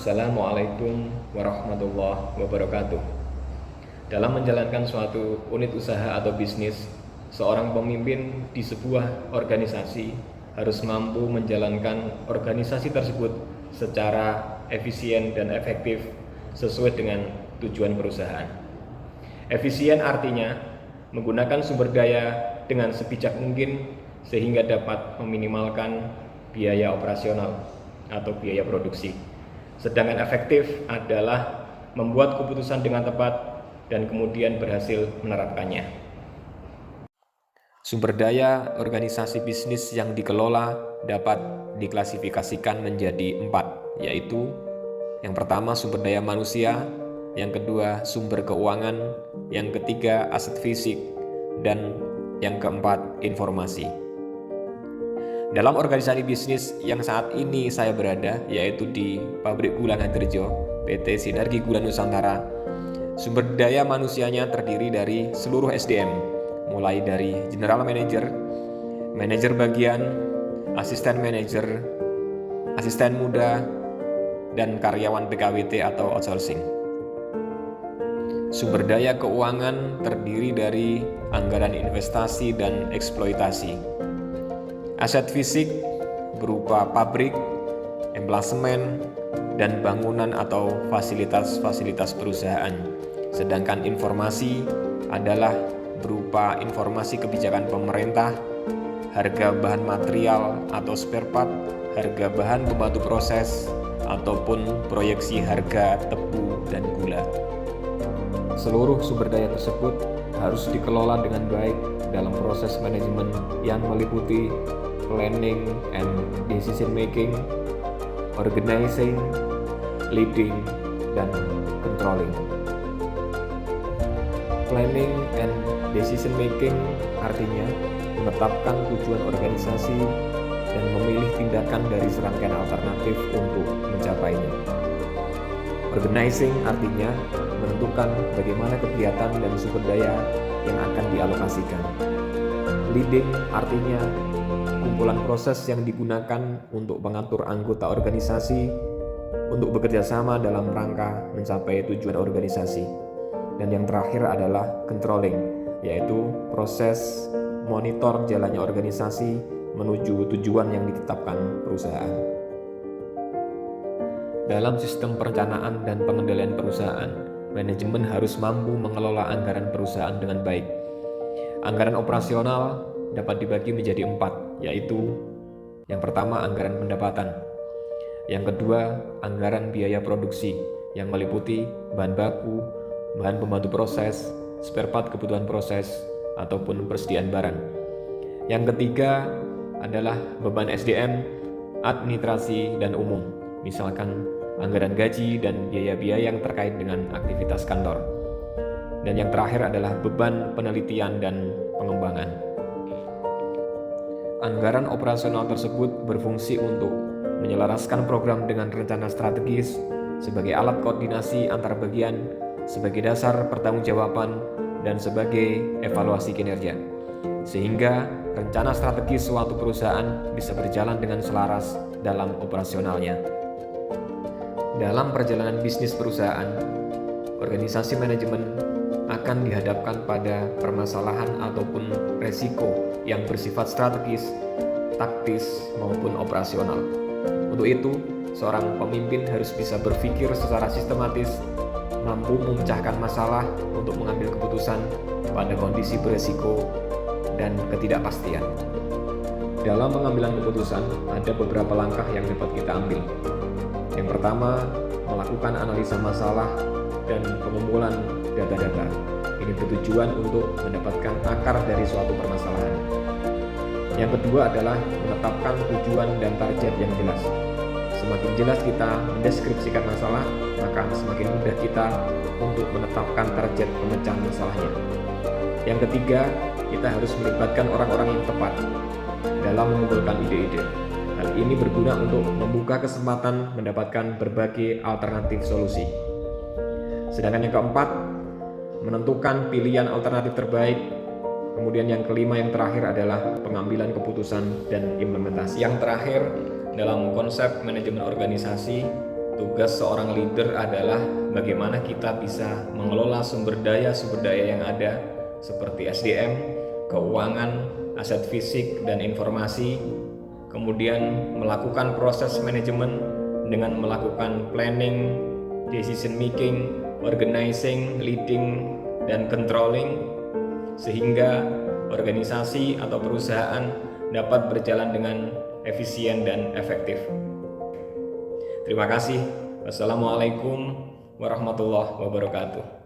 Assalamualaikum warahmatullahi wabarakatuh. Dalam menjalankan suatu unit usaha atau bisnis, seorang pemimpin di sebuah organisasi harus mampu menjalankan organisasi tersebut secara efisien dan efektif sesuai dengan tujuan perusahaan. Efisien artinya menggunakan sumber daya dengan sebijak mungkin sehingga dapat meminimalkan biaya operasional atau biaya produksi. Sedangkan efektif adalah membuat keputusan dengan tepat dan kemudian berhasil menerapkannya. Sumber daya organisasi bisnis yang dikelola dapat diklasifikasikan menjadi 4, yaitu yang pertama sumber daya manusia, yang kedua sumber keuangan, yang ketiga aset fisik, dan yang keempat informasi. Dalam organisasi bisnis yang saat ini saya berada, yaitu di Pabrik Gula Ngadirejo, PT Sinergi Gula Nusantara, sumber daya manusianya terdiri dari seluruh SDM, mulai dari General Manager, Manajer Bagian, Asisten Manajer, Asisten Muda, dan karyawan PKWT atau outsourcing. Sumber daya keuangan terdiri dari anggaran investasi dan eksploitasi. Aset fisik berupa pabrik, emplasemen, dan bangunan atau fasilitas-fasilitas perusahaan. Sedangkan informasi adalah berupa informasi kebijakan pemerintah, harga bahan material atau spare part, harga bahan pembantu proses, ataupun proyeksi harga tebu dan gula. Seluruh sumber daya tersebut harus dikelola dengan baik dalam proses manajemen yang meliputi planning and decision making, organizing, leading, dan controlling. Planning and decision making artinya menetapkan tujuan organisasi dan memilih tindakan dari serangkaian alternatif untuk mencapainya. Organizing artinya menentukan bagaimana kegiatan dan sumber daya yang akan dialokasikan. Leading artinya kumpulan proses yang digunakan untuk mengatur anggota organisasi untuk bekerja sama dalam rangka mencapai tujuan organisasi. Dan yang terakhir adalah controlling, yaitu proses monitor jalannya organisasi menuju tujuan yang ditetapkan perusahaan. Dalam sistem perencanaan dan pengendalian perusahaan, manajemen harus mampu mengelola anggaran perusahaan dengan baik. Anggaran operasional dapat dibagi menjadi 4, yaitu yang pertama anggaran pendapatan, yang kedua anggaran biaya produksi yang meliputi bahan baku, bahan pembantu proses, spare part kebutuhan proses, ataupun persediaan barang. Yang ketiga adalah beban SDM, administrasi, dan umum, misalkan anggaran gaji dan biaya-biaya yang terkait dengan aktivitas kantor. Dan yang terakhir adalah beban penelitian dan pengembangan. Anggaran operasional tersebut berfungsi untuk menyelaraskan program dengan rencana strategis sebagai alat koordinasi antar bagian, sebagai dasar pertanggungjawaban, dan sebagai evaluasi kinerja. Sehingga rencana strategis suatu perusahaan bisa berjalan dengan selaras dalam operasionalnya. Dalam perjalanan bisnis perusahaan, organisasi manajemen akan dihadapkan pada permasalahan ataupun resiko yang bersifat strategis, taktis, maupun operasional. Untuk itu, seorang pemimpin harus bisa berpikir secara sistematis, mampu memecahkan masalah untuk mengambil keputusan pada kondisi beresiko dan ketidakpastian. Dalam pengambilan keputusan, ada beberapa langkah yang dapat kita ambil. Yang pertama, melakukan analisa masalah dan pengumpulan data-data. Ini bertujuan untuk mendapatkan akar dari suatu permasalahan. Yang kedua adalah menetapkan tujuan dan target yang jelas. Semakin jelas kita mendeskripsikan masalah, maka semakin mudah kita untuk menetapkan target pemecahan masalahnya. Yang ketiga, kita harus melibatkan orang-orang yang tepat dalam mengumpulkan ide-ide. Hal ini berguna untuk membuka kesempatan mendapatkan berbagai alternatif solusi. Sedangkan yang keempat, menentukan pilihan alternatif terbaik. Kemudian yang kelima, yang terakhir adalah pengambilan keputusan dan implementasi. Yang terakhir, dalam konsep manajemen organisasi, Tugas seorang leader adalah bagaimana kita bisa mengelola sumber daya yang ada seperti SDM, keuangan, aset fisik, dan informasi, kemudian melakukan proses manajemen dengan melakukan planning, decision making, organizing, leading, dan controlling, sehingga organisasi atau perusahaan dapat berjalan dengan efisien dan efektif. Terima kasih. Wassalamualaikum warahmatullahi wabarakatuh.